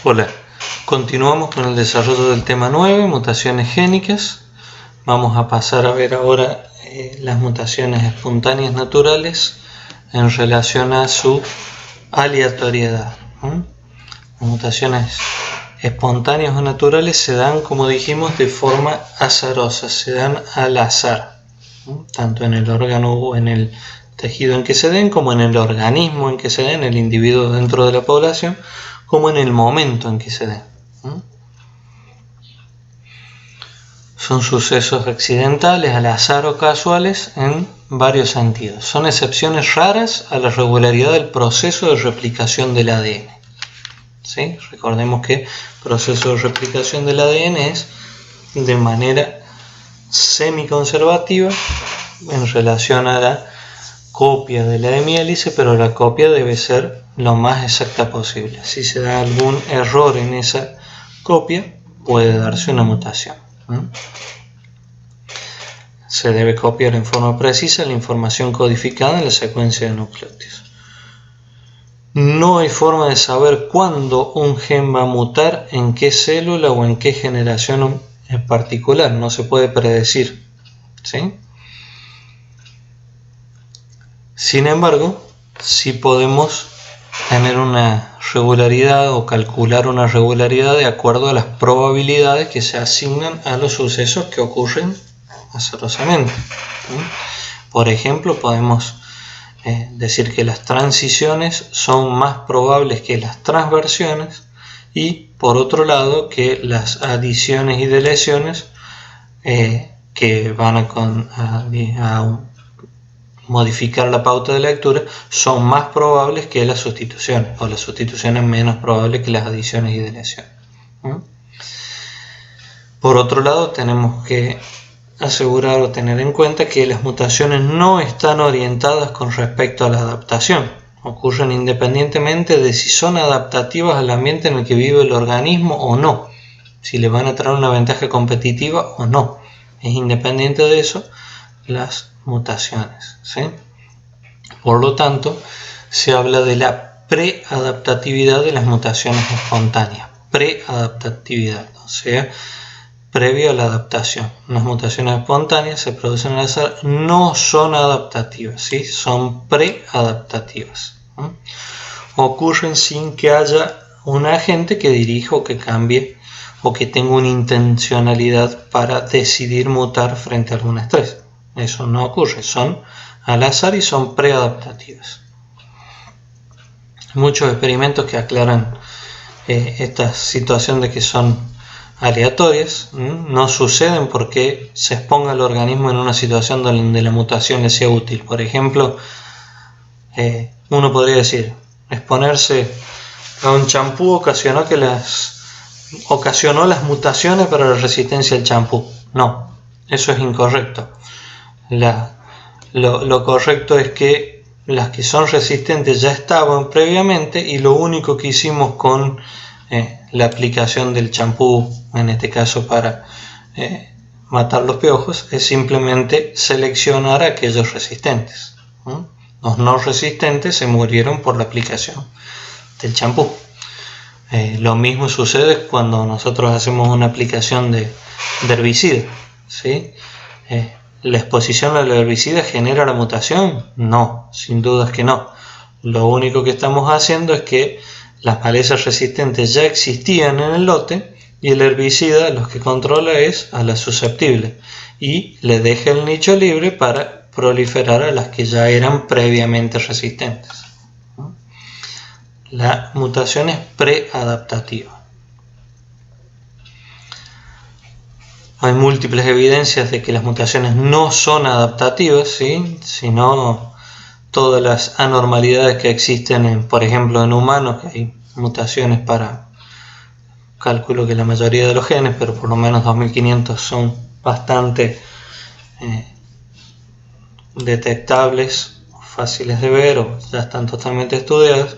Hola, continuamos con el desarrollo del tema 9, mutaciones génicas. Vamos a pasar a ver ahora las mutaciones espontáneas naturales en relación a su aleatoriedad. Las mutaciones espontáneas o naturales se dan, como dijimos, de forma azarosa, se dan al azar, tanto en el órgano o en el tejido en que se den, como en el organismo en que se den, el individuo dentro de la población, como en el momento en que se den. Son sucesos accidentales, al azar o casuales en varios sentidos. Son excepciones raras a la regularidad del proceso de replicación del ADN. ¿Sí? Recordemos que el proceso de replicación del ADN es de manera semiconservativa en relación a la copia de la hemiélice, pero la copia debe ser lo más exacta posible. Si se da algún error en esa copia, puede darse una mutación. Se debe copiar en forma precisa la información codificada en la secuencia de nucleótidos. No hay forma de saber cuándo un gen va a mutar, en qué célula o en qué generación en particular. No se puede predecir, ¿sí? Sin embargo, sí podemos tener una regularidad o calcular una regularidad de acuerdo a las probabilidades que se asignan a los sucesos que ocurren azarosamente. Por ejemplo, podemos decir que las transiciones son más probables que las transversiones y, por otro lado, que las adiciones y deleciones que van a modificar la pauta de lectura son más probables que las sustituciones, o las sustituciones menos probables que las adiciones y deleciones. Por otro lado, tenemos que asegurar o tener en cuenta que las mutaciones no están orientadas con respecto a la adaptación. Ocurren independientemente de si son adaptativas al ambiente en el que vive el organismo o no, si le van a traer una ventaja competitiva o no. Es independiente de eso las mutaciones, ¿sí? Por lo tanto, se habla de la preadaptatividad de las mutaciones espontáneas. Preadaptatividad, o sea, previo a la adaptación. Las mutaciones espontáneas se producen al azar, no son adaptativas, ¿sí? Son preadaptativas. Ocurren sin que haya un agente que dirija o que cambie o que tenga una intencionalidad para decidir mutar frente a algún estrés. Eso no ocurre, son al azar y son preadaptativas. Muchos experimentos que aclaran esta situación de que son aleatorias, no suceden porque se exponga el organismo en una situación donde la mutación le sea útil. Por ejemplo, uno podría decir, exponerse a un champú ocasionó las mutaciones para la resistencia al champú. No, eso es incorrecto. Lo correcto es que las que son resistentes ya estaban previamente y lo único que hicimos con la aplicación del champú, en este caso para matar los piojos, es simplemente seleccionar a aquellos resistentes. Los no resistentes se murieron por la aplicación del champú. Lo mismo sucede cuando nosotros hacemos una aplicación de herbicida, ¿sí? ¿La exposición al herbicida genera la mutación? No, sin duda que no. Lo único que estamos haciendo es que las malezas resistentes ya existían en el lote y el herbicida lo que controla es a las susceptibles y le deja el nicho libre para proliferar a las que ya eran previamente resistentes. La mutación es preadaptativa. Hay múltiples evidencias de que las mutaciones no son adaptativas, ¿sí? Sino todas las anormalidades que existen, por ejemplo, en humanos, que hay mutaciones para, calculo que la mayoría de los genes, pero por lo menos 2500 son bastante detectables, fáciles de ver o ya están totalmente estudiadas,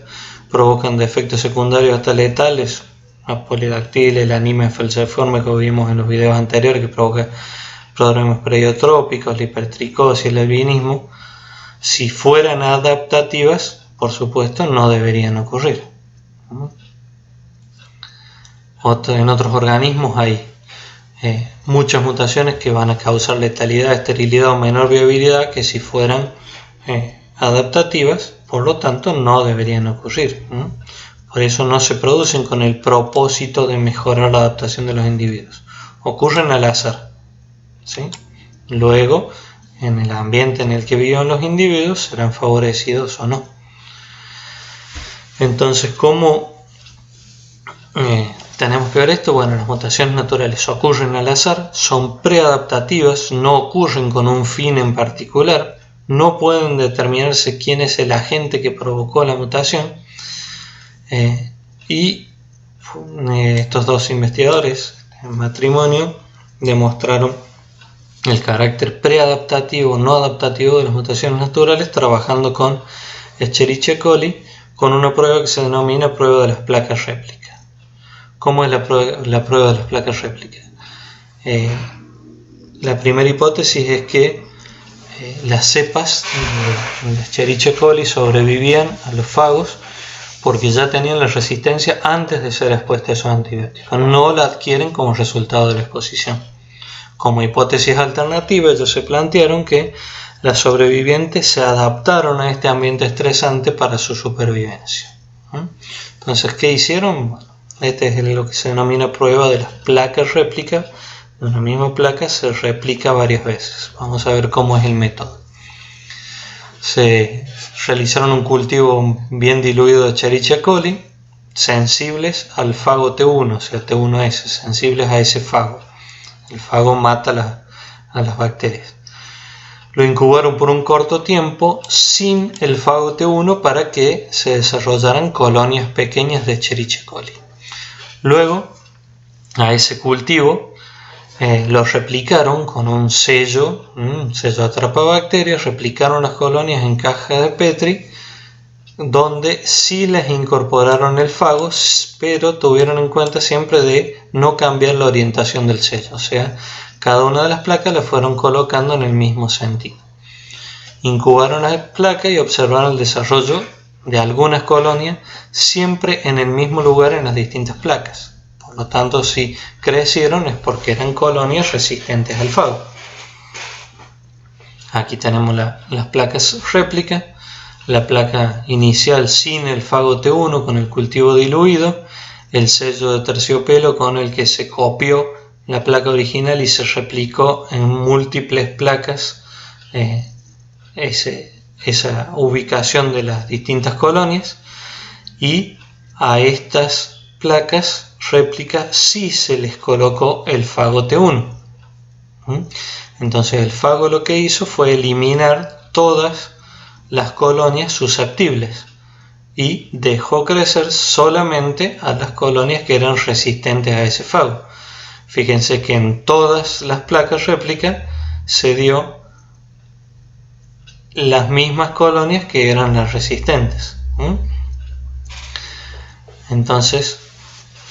provocan defectos secundarios hasta letales. La polidactilia, la anemia falciforme que vimos en los videos anteriores, que provoca problemas periotrópicos, la hipertricosis, el albinismo. Si fueran adaptativas, por supuesto, no deberían ocurrir. En otros organismos hay muchas mutaciones que van a causar letalidad, esterilidad o menor viabilidad que si fueran adaptativas, por lo tanto no deberían ocurrir. Por eso no se producen con el propósito de mejorar la adaptación de los individuos. Ocurren al azar, ¿sí? Luego, en el ambiente en el que viven los individuos, serán favorecidos o no. Entonces, ¿cómo tenemos que ver esto? Bueno, las mutaciones naturales ocurren al azar, son preadaptativas, no ocurren con un fin en particular, no pueden determinarse quién es el agente que provocó la mutación, y estos dos investigadores en matrimonio demostraron el carácter preadaptativo, no adaptativo de las mutaciones naturales trabajando con Escherichia coli con una prueba que se denomina prueba de las placas réplica. ¿Cómo es la prueba de las placas réplica? La primera hipótesis es que las cepas de Escherichia coli sobrevivían a los fagos porque ya tenían la resistencia antes de ser expuestas a esos antibióticos. No la adquieren como resultado de la exposición. Como hipótesis alternativa, ellos se plantearon que las sobrevivientes se adaptaron a este ambiente estresante para su supervivencia. Entonces, ¿qué hicieron? Bueno, este es lo que se denomina prueba de las placas réplica. Una misma placa se replica varias veces. Vamos a ver cómo es el método. Se realizaron un cultivo bien diluido de Escherichia coli, sensibles al fago T1, o sea, T1S, sensibles a ese fago. El fago mata a las bacterias. Lo incubaron por un corto tiempo sin el fago T1 para que se desarrollaran colonias pequeñas de Escherichia coli. Luego, a ese cultivo lo replicaron con un sello atrapabacterias, replicaron las colonias en cajas de Petri, donde sí les incorporaron el fago, pero tuvieron en cuenta siempre de no cambiar la orientación del sello, o sea, cada una de las placas las fueron colocando en el mismo sentido. Incubaron la placa y observaron el desarrollo de algunas colonias siempre en el mismo lugar en las distintas placas. Por lo tanto, si crecieron es porque eran colonias resistentes al fago. Aquí tenemos las placas réplica. La placa inicial sin el fago T1 con el cultivo diluido, el sello de terciopelo con el que se copió la placa original y se replicó en múltiples placas esa ubicación de las distintas colonias, y a estas placas réplica sí se les colocó el fago T1. Entonces el fago lo que hizo fue eliminar todas las colonias susceptibles y dejó crecer solamente a las colonias que eran resistentes a ese fago. Fíjense que en todas las placas réplica se dio las mismas colonias que eran las resistentes. Entonces,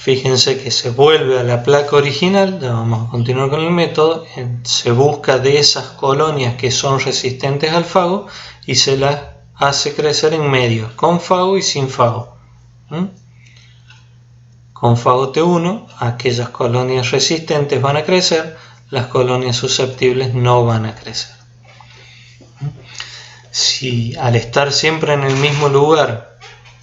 fíjense que se vuelve a la placa original, ya vamos a continuar con el método, se busca de esas colonias que son resistentes al fago y se las hace crecer en medio, con fago y sin fago. Con fago T1, aquellas colonias resistentes van a crecer, las colonias susceptibles no van a crecer. Si al estar siempre en el mismo lugar,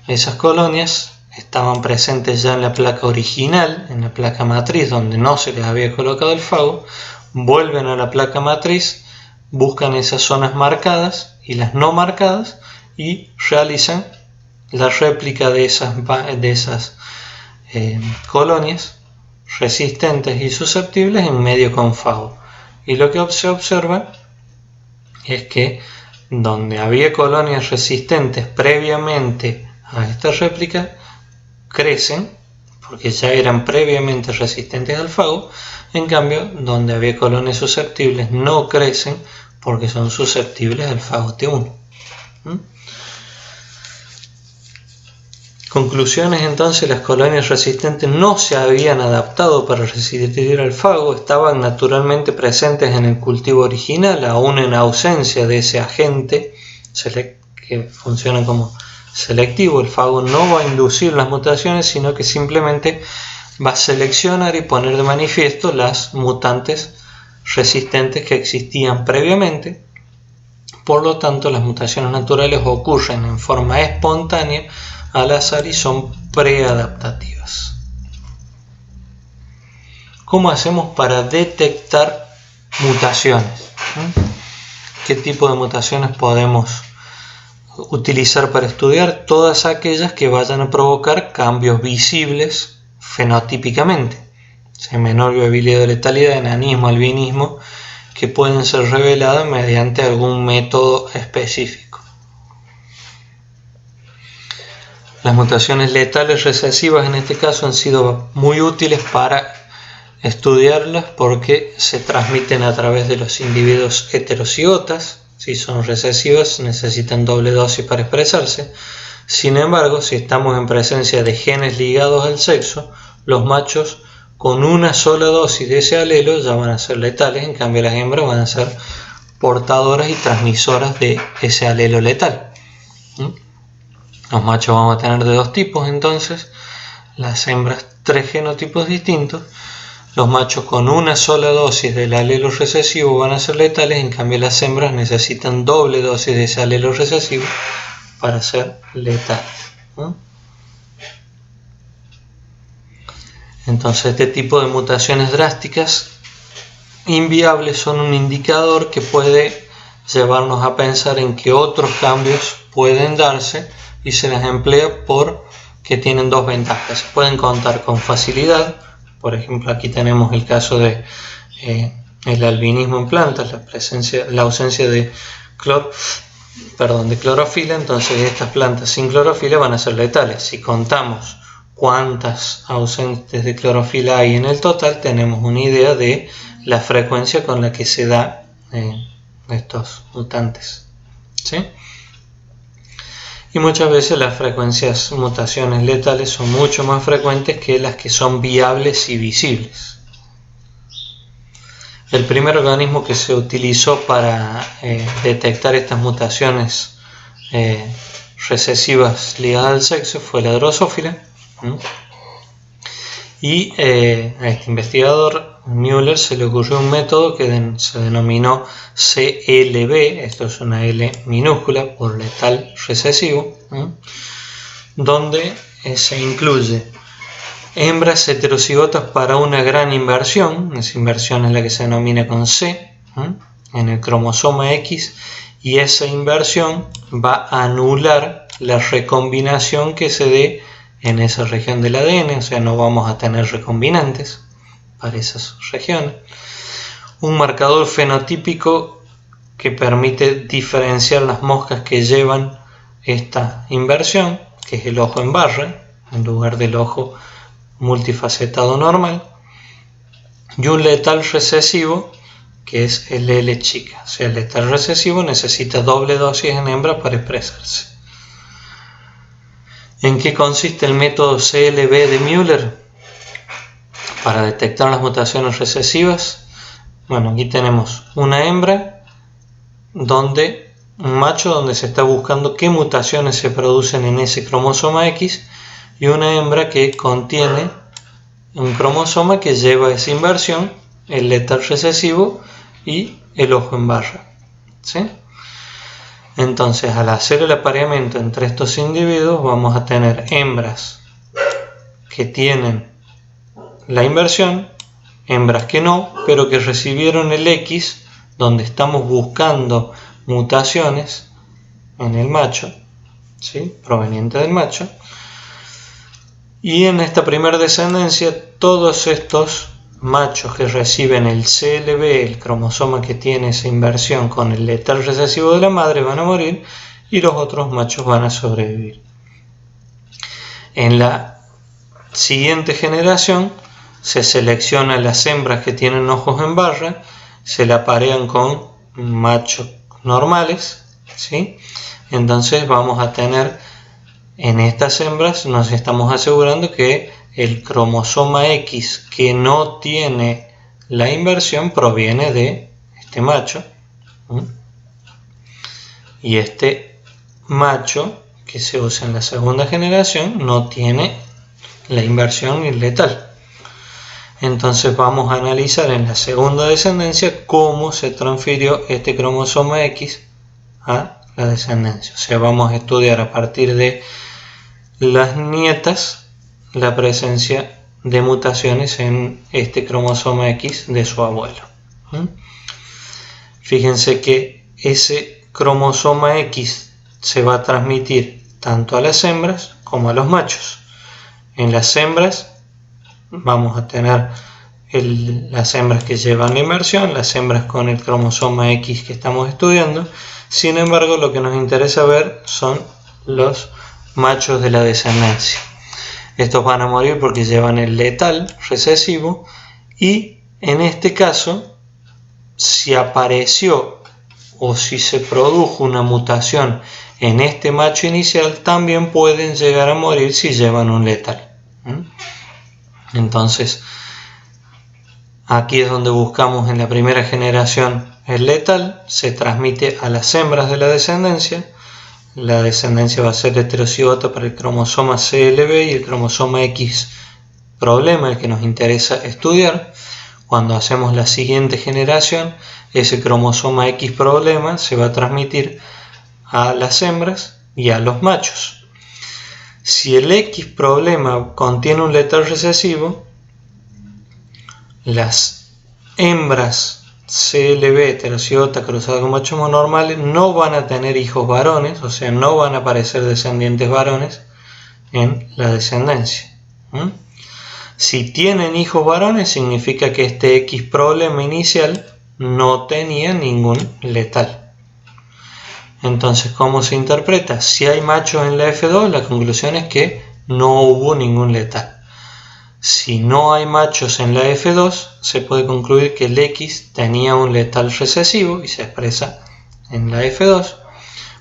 esas colonias estaban presentes ya en la placa original, en la placa matriz donde no se les había colocado el fago, vuelven a la placa matriz, buscan esas zonas marcadas y las no marcadas y realizan la réplica de esas colonias resistentes y susceptibles en medio con fago. Y lo que se observa es que donde había colonias resistentes previamente a esta réplica, crecen porque ya eran previamente resistentes al fago. En cambio, donde había colonias susceptibles no crecen porque son susceptibles al fago T1. Conclusiones: entonces, las colonias resistentes no se habían adaptado para resistir al fago, estaban naturalmente presentes en el cultivo original, aún en ausencia de ese agente que funciona como selectivo. El fago no va a inducir las mutaciones, sino que simplemente va a seleccionar y poner de manifiesto las mutantes resistentes que existían previamente. Por lo tanto, las mutaciones naturales ocurren en forma espontánea, al azar, y son preadaptativas. ¿Cómo hacemos para detectar mutaciones? ¿Qué tipo de mutaciones podemos utilizar para estudiar? Todas aquellas que vayan a provocar cambios visibles fenotípicamente, menor viabilidad o letalidad, enanismo, albinismo, que pueden ser reveladas mediante algún método específico. Las mutaciones letales recesivas en este caso han sido muy útiles para estudiarlas porque se transmiten a través de los individuos heterocigotas. Si son recesivas necesitan doble dosis para expresarse. Sin embargo, si estamos en presencia de genes ligados al sexo, los machos con una sola dosis de ese alelo ya van a ser letales, en cambio las hembras van a ser portadoras y transmisoras de ese alelo letal. Los machos vamos a tener de dos tipos entonces, las hembras 3 genotipos distintos. Los machos con una sola dosis del alelo recesivo van a ser letales, en cambio las hembras necesitan doble dosis de ese alelo recesivo para ser letales. Entonces este tipo de mutaciones drásticas inviables son un indicador que puede llevarnos a pensar en que otros cambios pueden darse y se las emplea porque tienen dos ventajas. Se pueden contar con facilidad. Por ejemplo, aquí tenemos el caso de el albinismo en plantas, la ausencia de clorofila. Entonces estas plantas sin clorofila van a ser letales. Si contamos cuántas ausentes de clorofila hay en el total, tenemos una idea de la frecuencia con la que se da estos mutantes, ¿sí? Y muchas veces las mutaciones letales son mucho más frecuentes que las que son viables y visibles. El primer organismo que se utilizó para detectar estas mutaciones recesivas ligadas al sexo fue la Drosophila. Y a este investigador, Müller, se le ocurrió un método que se denominó CLB, esto es una L minúscula por letal recesivo, donde se incluye hembras heterocigotas para una gran inversión, esa inversión es la que se denomina con C, en el cromosoma X, y esa inversión va a anular la recombinación que se dé en esa región del ADN, o sea, no vamos a tener recombinantes para esas regiones. Un marcador fenotípico que permite diferenciar las moscas que llevan esta inversión, que es el ojo en barra, en lugar del ojo multifacetado normal, y un letal recesivo, que es el L chica. O sea, el letal recesivo necesita doble dosis en hembra para expresarse. ¿En qué consiste el método CLB de Müller para detectar las mutaciones recesivas? Bueno, aquí tenemos una hembra donde un macho donde se está buscando qué mutaciones se producen en ese cromosoma X, y una hembra que contiene un cromosoma que lleva esa inversión, el letal recesivo y el ojo en barra, ¿sí? Entonces, al hacer el apareamiento entre estos individuos, vamos a tener hembras que tienen la inversión, hembras que no, pero que recibieron el X, donde estamos buscando mutaciones en el macho, ¿sí? Proveniente del macho. Y en esta primera descendencia, todos estos machos que reciben el CLB, el cromosoma que tiene esa inversión con el letal recesivo de la madre, van a morir y los otros machos van a sobrevivir. En la siguiente generación se seleccionan las hembras que tienen ojos en barra, se la aparean con machos normales, ¿sí? Entonces vamos a tener en estas hembras, nos estamos asegurando que el cromosoma X que no tiene la inversión proviene de este macho, y este macho que se usa en la segunda generación no tiene la inversión letal. Entonces vamos a analizar en la segunda descendencia cómo se transfirió este cromosoma X a la descendencia. O sea, vamos a estudiar a partir de las nietas la presencia de mutaciones en este cromosoma X de su abuelo. Fíjense que ese cromosoma X se va a transmitir tanto a las hembras como a los machos. En las hembras vamos a tener las hembras que llevan la inversión, las hembras con el cromosoma X que estamos estudiando. Sin embargo, lo que nos interesa ver son los machos de la descendencia. Estos van a morir porque llevan el letal recesivo, y en este caso, si apareció o si se produjo una mutación en este macho inicial, también pueden llegar a morir si llevan un letal. Entonces, aquí es donde buscamos en la primera generación el letal, se transmite a las hembras de la descendencia va a ser heterocigota para el cromosoma CLB y el cromosoma X problema, el que nos interesa estudiar. Cuando hacemos la siguiente generación, ese cromosoma X problema se va a transmitir a las hembras y a los machos. Si el X problema contiene un letal recesivo, las hembras CLB heterocigota cruzada con machos monormales no van a tener hijos varones, o sea, no van a aparecer descendientes varones en la descendencia. Si tienen hijos varones, significa que este X problema inicial no tenía ningún letal. Entonces, ¿cómo se interpreta? Si hay machos en la F2, la conclusión es que no hubo ningún letal. Si no hay machos en la F2, se puede concluir que el X tenía un letal recesivo y se expresa en la F2.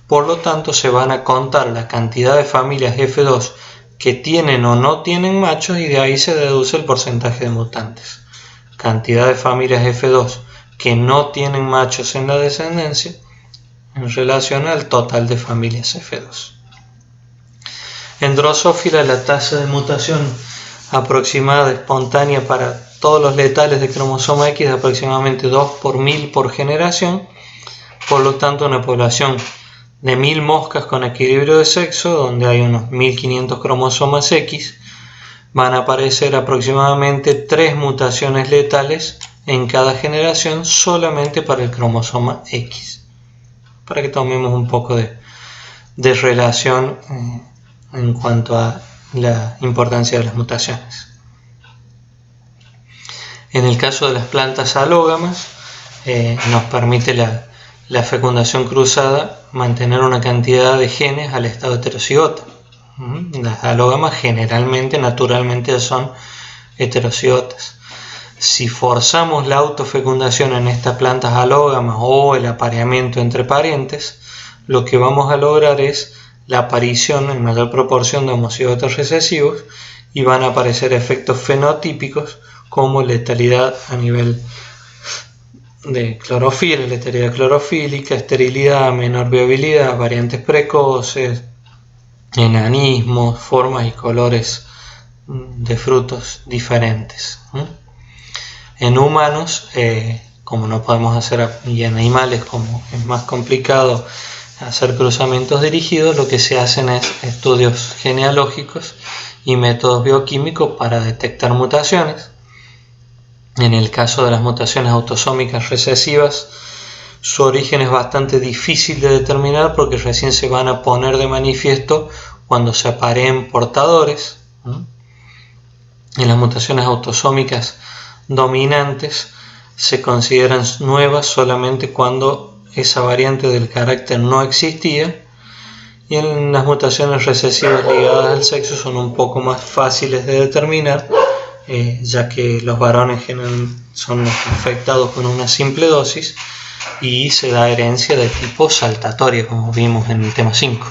Por lo tanto, se van a contar la cantidad de familias F2 que tienen o no tienen machos, y de ahí se deduce el porcentaje de mutantes. Cantidad de familias F2 que no tienen machos en la descendencia en relación al total de familias F2. En Drosophila, la tasa de mutación aproximada espontánea para todos los letales de cromosoma X de aproximadamente 2 por 1000 por generación. Por lo tanto, una población de 1000 moscas con equilibrio de sexo, donde hay unos 1500 cromosomas X, van a aparecer aproximadamente 3 mutaciones letales en cada generación solamente para el cromosoma X, para que tomemos un poco de relación en cuanto a la importancia de las mutaciones. En el caso de las plantas alógamas, nos permite la fecundación cruzada mantener una cantidad de genes al estado heterocigota. Las alógamas generalmente, naturalmente, son heterocigotas. Si forzamos la autofecundación en estas plantas alógamas o el apareamiento entre parientes, lo que vamos a lograr es la aparición en mayor proporción de homocigotos recesivos, y van a aparecer efectos fenotípicos como letalidad a nivel de clorofila, letalidad clorofílica, esterilidad, menor viabilidad, variantes precoces, enanismo, formas y colores de frutos diferentes. En humanos, como no podemos hacer, y en animales, como es más complicado hacer cruzamientos dirigidos, lo que se hacen es estudios genealógicos y métodos bioquímicos para detectar mutaciones. En el caso de las mutaciones autosómicas recesivas, su origen es bastante difícil de determinar porque recién se van a poner de manifiesto cuando se apareen portadores. En las mutaciones autosómicas dominantes se consideran nuevas solamente cuando esa variante del carácter no existía, y en las mutaciones recesivas ligadas al sexo son un poco más fáciles de determinar, ya que los varones son los afectados con una simple dosis y se da herencia de tipo saltatoria, como vimos en el tema 5.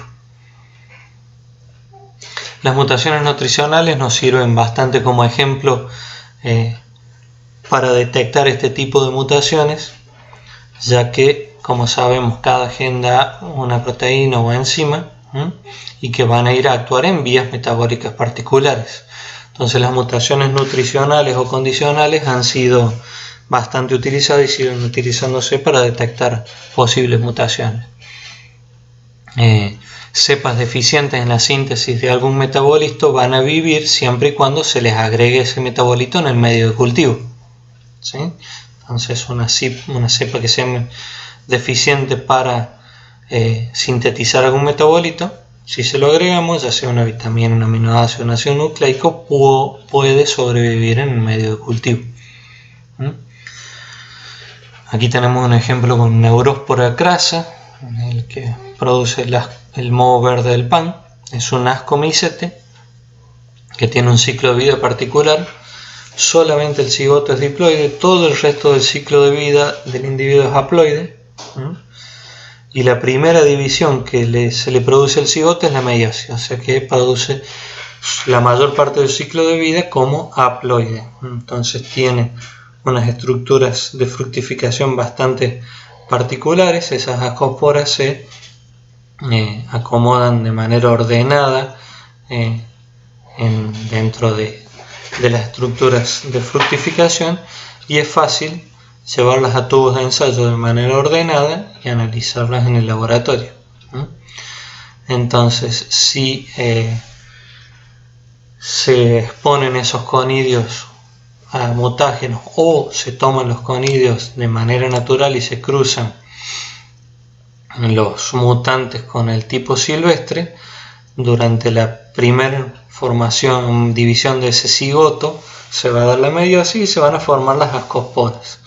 Las mutaciones nutricionales nos sirven bastante como ejemplo para detectar este tipo de mutaciones, ya que, como sabemos, cada gen da una proteína o enzima y que van a ir a actuar en vías metabólicas particulares. Entonces las mutaciones nutricionales o condicionales han sido bastante utilizadas y siguen utilizándose para detectar posibles mutaciones. Cepas deficientes en la síntesis de algún metabolito van a vivir siempre y cuando se les agregue ese metabolito en el medio de cultivo, ¿sí? Entonces una cepa que sea deficiente para sintetizar algún metabolito, si se lo agregamos, ya sea una vitamina, un aminoácido, un ácido nucleico, puede sobrevivir en el medio de cultivo. Aquí tenemos un ejemplo con Neurospora crassa, el que produce el moho verde del pan. Es un ascomycete que tiene un ciclo de vida particular. Solamente el cigoto es diploide, todo el resto del ciclo de vida del individuo es haploide. Y la primera división que se le produce al cigoto es la meiosis, o sea que produce la mayor parte del ciclo de vida como haploide. Entonces tiene unas estructuras de fructificación bastante particulares. Esas ascosporas se acomodan de manera ordenada dentro de las estructuras de fructificación, y es fácil llevarlas a tubos de ensayo de manera ordenada y analizarlas en el laboratorio. Entonces, si se exponen esos conidios a mutágenos o se toman los conidios de manera natural y se cruzan los mutantes con el tipo silvestre, durante la primera división de ese cigoto se va a dar la meiosis y se van a formar las ascosporas.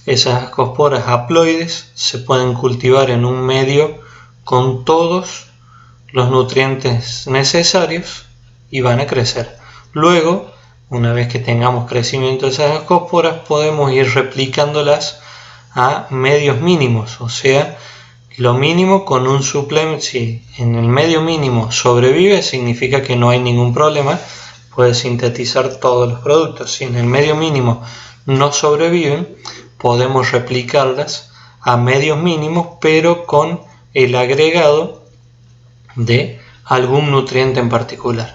Esas ascosporas haploides se pueden cultivar en un medio con todos los nutrientes necesarios y van a crecer. Luego, una vez que tengamos crecimiento de esas ascosporas, podemos ir replicándolas a medios mínimos, o sea, lo mínimo con un suplemento. Si en el medio mínimo sobrevive, significa que no hay ningún problema, puede sintetizar todos los productos. Si en el medio mínimo no sobreviven, podemos replicarlas a medios mínimos, pero con el agregado de algún nutriente en particular.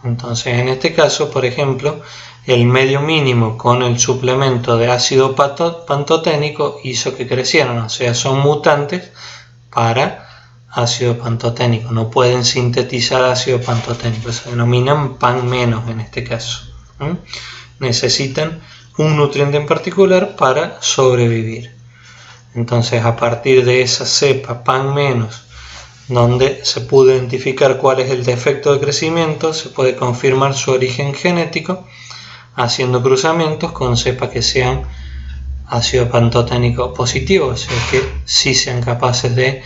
Entonces, en este caso, por ejemplo, el medio mínimo con el suplemento de ácido pantoténico hizo que crecieran, o sea, son mutantes para ácido pantoténico, no pueden sintetizar ácido pantoténico, se denominan PAN- en este caso. Necesitan un nutriente en particular para sobrevivir. Entonces, a partir de esa cepa PAN-, donde se pudo identificar cuál es el defecto de crecimiento, se puede confirmar su origen genético haciendo cruzamientos con cepas que sean ácido pantoténico positivo, o sea que sí sean capaces de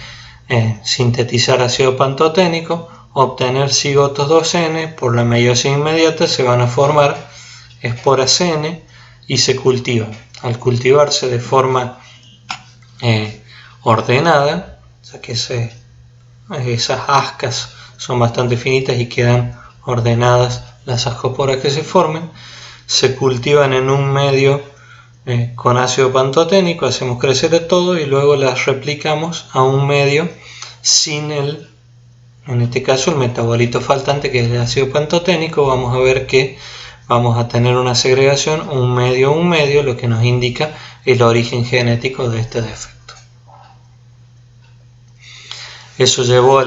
sintetizar ácido pantoténico, obtener cigotos 2N. Por la meiosis inmediata se van a formar esporas CN y se cultivan. Al cultivarse de forma ordenada, o sea que esas ascas son bastante finitas y quedan ordenadas las ascosporas que se formen, se cultivan en un medio con ácido pantoténico, hacemos crecer de todo y luego las replicamos a un medio sin en este caso el metabolito faltante, que es el ácido pantoténico. Vamos a ver que vamos a tener una segregación un medio, lo que nos indica el origen genético de este defecto. Eso llevó a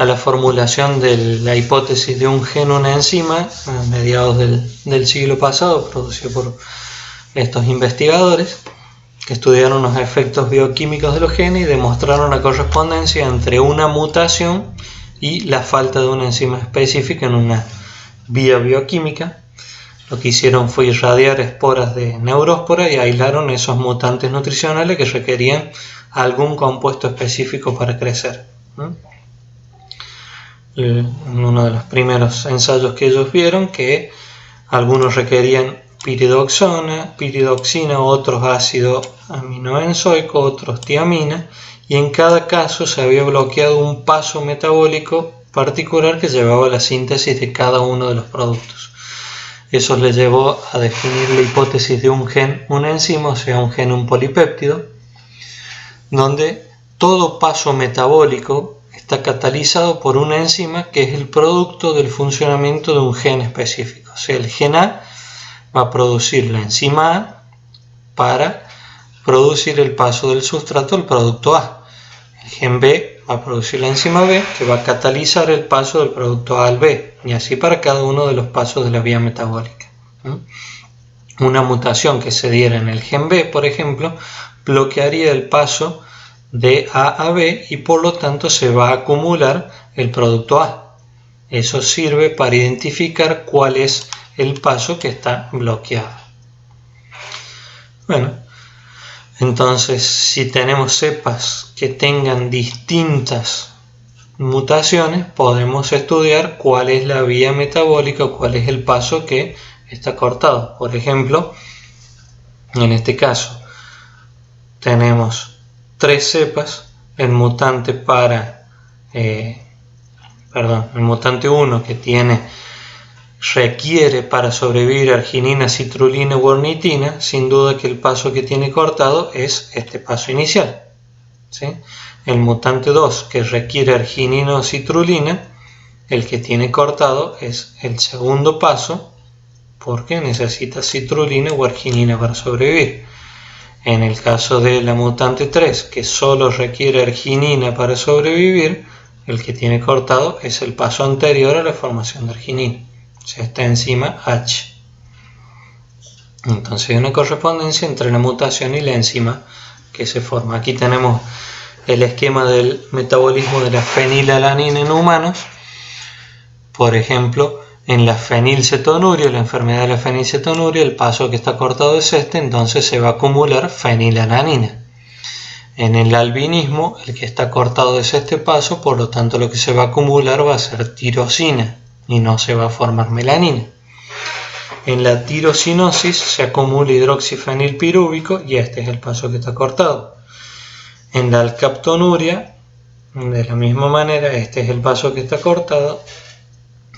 la formulación de la hipótesis de un gen, una enzima, a mediados del siglo pasado, producido por estos investigadores que estudiaron los efectos bioquímicos de los genes y demostraron la correspondencia entre una mutación y la falta de una enzima específica en una vía bioquímica. Lo que hicieron fue irradiar esporas de Neurospora y aislaron esos mutantes nutricionales que requerían algún compuesto específico para crecer. En uno de los primeros ensayos que ellos vieron que algunos requerían piridoxina, otros ácido aminobenzoico, otros tiamina, y en cada caso se había bloqueado un paso metabólico particular que llevaba a la síntesis de cada uno de los productos. Eso les llevó a definir la hipótesis de un gen, una enzima, o sea, un gen, un polipéptido, donde todo paso metabólico está catalizado por una enzima que es el producto del funcionamiento de un gen específico. O sea, el gen A va a producir la enzima A para producir el paso del sustrato al producto A. El gen B va a producir la enzima B que va a catalizar el paso del producto A al B, y así para cada uno de los pasos de la vía metabólica. Una mutación que se diera en el gen B, por ejemplo, bloquearía el paso de A a B y por lo tanto se va a acumular el producto A. Eso sirve para identificar cuál es el paso que está bloqueado. Bueno, entonces si tenemos cepas que tengan distintas mutaciones, podemos estudiar cuál es la vía metabólica o cuál es el paso que está cortado. Por ejemplo, en este caso tenemos 3 cepas, el mutante 1 que requiere para sobrevivir arginina, citrulina o ornitina. Sin duda que el paso que tiene cortado es este paso inicial, ¿sí? El mutante 2 que requiere arginina o citrulina, el que tiene cortado es el segundo paso, porque necesita citrulina o arginina para sobrevivir. En el caso de la mutante 3, que solo requiere arginina para sobrevivir, el que tiene cortado es el paso anterior a la formación de arginina, o sea, esta enzima H. Entonces hay una correspondencia entre la mutación y la enzima que se forma. Aquí tenemos el esquema del metabolismo de la fenilalanina en humanos. Por ejemplo, en la fenilcetonuria, la enfermedad de la fenilcetonuria, el paso que está cortado es este, entonces se va a acumular fenilalanina. En el albinismo, el que está cortado es este paso, por lo tanto lo que se va a acumular va a ser tirosina y no se va a formar melanina. En la tirosinosis se acumula hidroxifenilpirúvico y este es el paso que está cortado. En la alcaptonuria, de la misma manera, este es el paso que está cortado.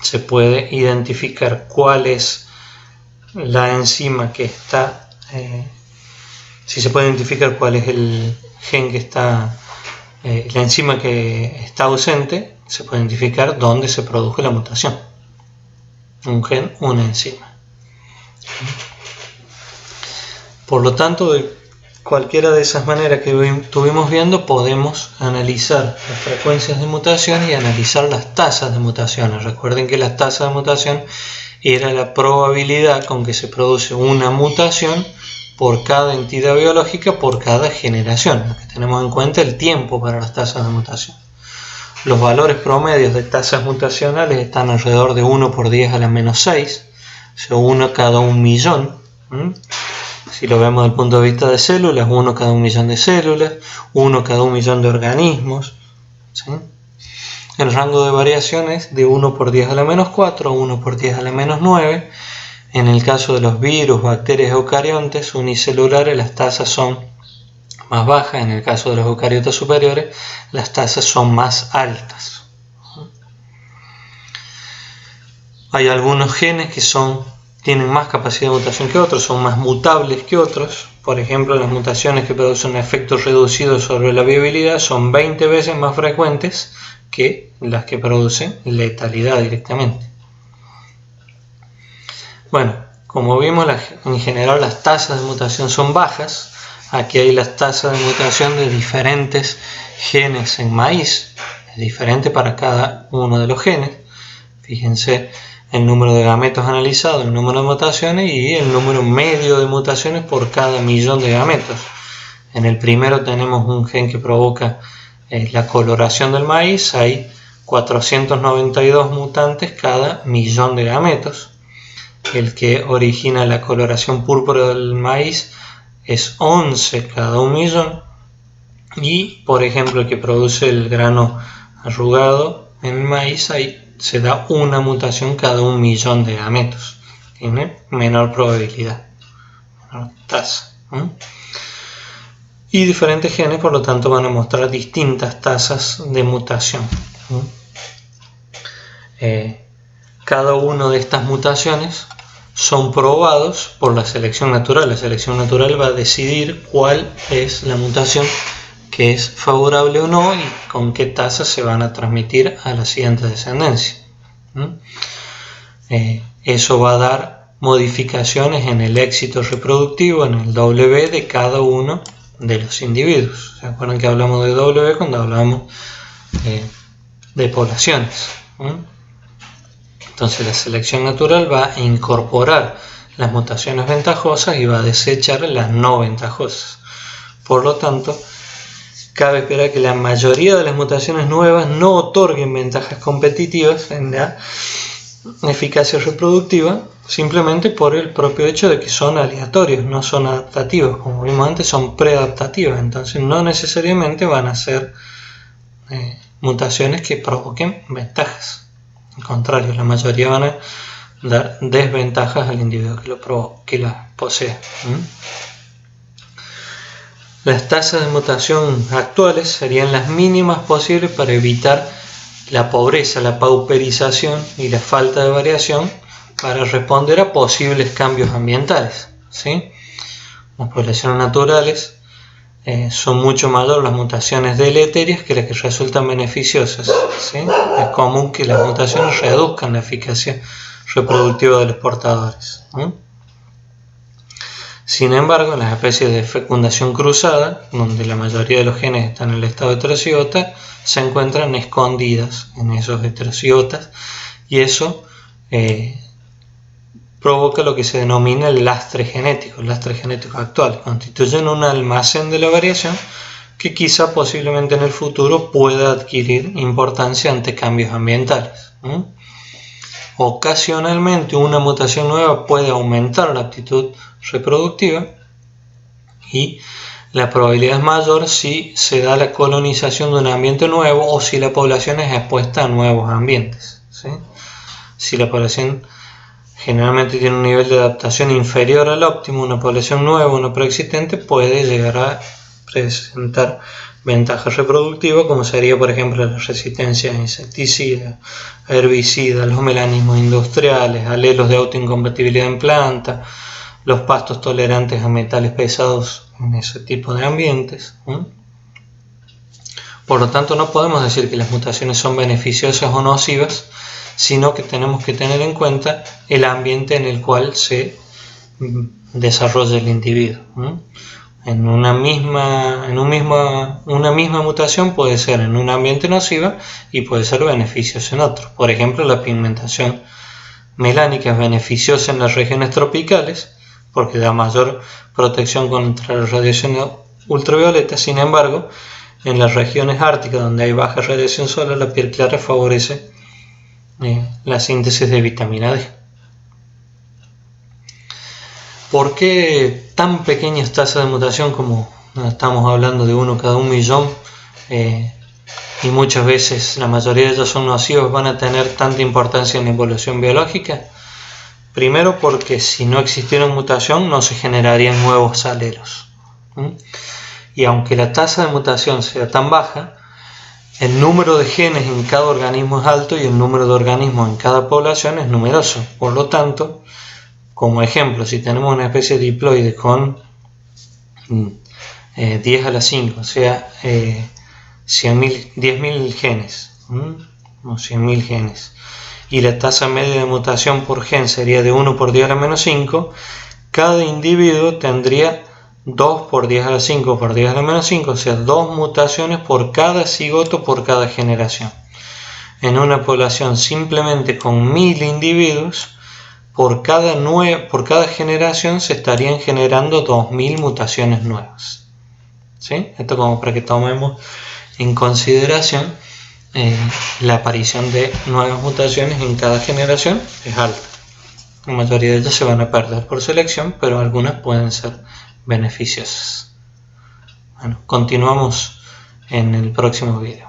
Se puede identificar cuál es la enzima que está, si se puede identificar cuál es el gen que está, la enzima que está ausente, se puede identificar dónde se produjo la mutación. Un gen, una enzima. Por lo tanto, de cualquiera de esas maneras que estuvimos viendo, podemos analizar las frecuencias de mutación y analizar las tasas de mutaciones. Recuerden que las tasas de mutación era la probabilidad con que se produce una mutación por cada entidad biológica por cada generación. Lo que tenemos en cuenta es el tiempo para las tasas de mutación. Los valores promedios de tasas mutacionales están alrededor de 1 por 10 a la menos 6, o sea, 1 cada 1 millón. Si lo vemos desde el punto de vista de células, 1 cada 1 millón de células, 1 cada 1 millón de organismos, ¿sí? El rango de variación es de 1 por 10 a la menos 4 a 1 por 10 a la menos 9. En el caso de los virus, bacterias eucariontes unicelulares, las tasas son más bajas. En el caso de los eucariotas superiores, las tasas son más altas. Hay algunos genes que tienen más capacidad de mutación que otros, son más mutables que otros. Por ejemplo, las mutaciones que producen un efecto reducido sobre la viabilidad son 20 veces más frecuentes que las que producen letalidad directamente. Bueno, como vimos, en general las tasas de mutación son bajas. Aquí hay las tasas de mutación de diferentes genes en maíz, es diferente para cada uno de los genes. Fíjense el número de gametos analizados, el número de mutaciones y el número medio de mutaciones por cada millón de gametos. En el primero tenemos un gen que provoca la coloración del maíz, hay 492 mutantes cada millón de gametos. El que origina la coloración púrpura del maíz es 11 cada 1 millón. Y, por ejemplo, el que produce el grano arrugado en el maíz, ahí se da una mutación cada 1 millón de gametos. Tiene menor probabilidad, menor tasa. Y diferentes genes, por lo tanto, van a mostrar distintas tasas de mutación. Cada una de estas mutaciones son probados por la selección natural. La selección natural va a decidir cuál es la mutación que es favorable o no y con qué tasa se van a transmitir a la siguiente descendencia. Eso va a dar modificaciones en el éxito reproductivo, en el W de cada uno de los individuos. ¿Se acuerdan que hablamos de W cuando hablamos de poblaciones? Entonces la selección natural va a incorporar las mutaciones ventajosas y va a desechar las no ventajosas. Por lo tanto, cabe esperar que la mayoría de las mutaciones nuevas no otorguen ventajas competitivas en la eficacia reproductiva, simplemente por el propio hecho de que son aleatorios, no son adaptativos. Como vimos antes, son preadaptativas, entonces no necesariamente van a ser mutaciones que provoquen ventajas. Al contrario, la mayoría van a dar desventajas al individuo que las posea. Las tasas de mutación actuales serían las mínimas posibles para evitar la pobreza, la pauperización y la falta de variación para responder a posibles cambios ambientales. ¿Sí? Las poblaciones naturales son mucho mayores las mutaciones deleterias que las que resultan beneficiosas. ¿Sí? Es común que las mutaciones reduzcan la eficacia reproductiva de los portadores. Sin embargo, en las especies de fecundación cruzada, donde la mayoría de los genes están en el estado heterociota, se encuentran escondidas en esos heterociotas y eso provoca lo que se denomina el lastre genético. El lastre genético actual constituyen un almacén de la variación que quizá posiblemente en el futuro pueda adquirir importancia ante cambios ambientales. Ocasionalmente una mutación nueva puede aumentar la aptitud reproductiva y la probabilidad es mayor si se da la colonización de un ambiente nuevo o si la población es expuesta a nuevos ambientes. ¿Sí? Si la población generalmente tiene un nivel de adaptación inferior al óptimo, una población nueva o no preexistente puede llegar a presentar ventajas reproductivas, como sería por ejemplo la resistencia a insecticidas, a herbicidas, los melanismos industriales, alelos de autoincompatibilidad en planta, los pastos tolerantes a metales pesados en ese tipo de ambientes. Por lo tanto, no podemos decir que las mutaciones son beneficiosas o nocivas, sino que tenemos que tener en cuenta el ambiente en el cual se desarrolla el individuo. Una misma mutación puede ser en un ambiente nociva y puede ser beneficiosa en otro. Por ejemplo, la pigmentación melánica es beneficiosa en las regiones tropicales porque da mayor protección contra la radiación ultravioleta. Sin embargo, en las regiones árticas donde hay baja radiación solar, la piel clara favorece la síntesis de vitamina D. ¿Por qué tan pequeñas tasas de mutación como estamos hablando de 1 cada 1 millón y muchas veces la mayoría de ellos son nocivos van a tener tanta importancia en la evolución biológica? Primero porque si no existiera mutación no se generarían nuevos alelos. Y aunque la tasa de mutación sea tan baja, el número de genes en cada organismo es alto y el número de organismos en cada población es numeroso. Por lo tanto, como ejemplo, si tenemos una especie diploide con 10 a la 5, o sea, 10.000 genes, o 100.000 genes, y la tasa media de mutación por gen sería de 1 por 10 a la menos 5, cada individuo tendría 2 por 10 a la 5 por 10 a la menos 5, o sea, 2 mutaciones por cada cigoto por cada generación. En una población simplemente con 1000 individuos, por cada generación se estarían generando 2000 mutaciones nuevas. ¿Sí? Esto como para que tomemos en consideración la aparición de nuevas mutaciones en cada generación es alta. La mayoría de ellas se van a perder por selección, pero algunas pueden ser beneficiosas. Bueno, continuamos en el próximo video.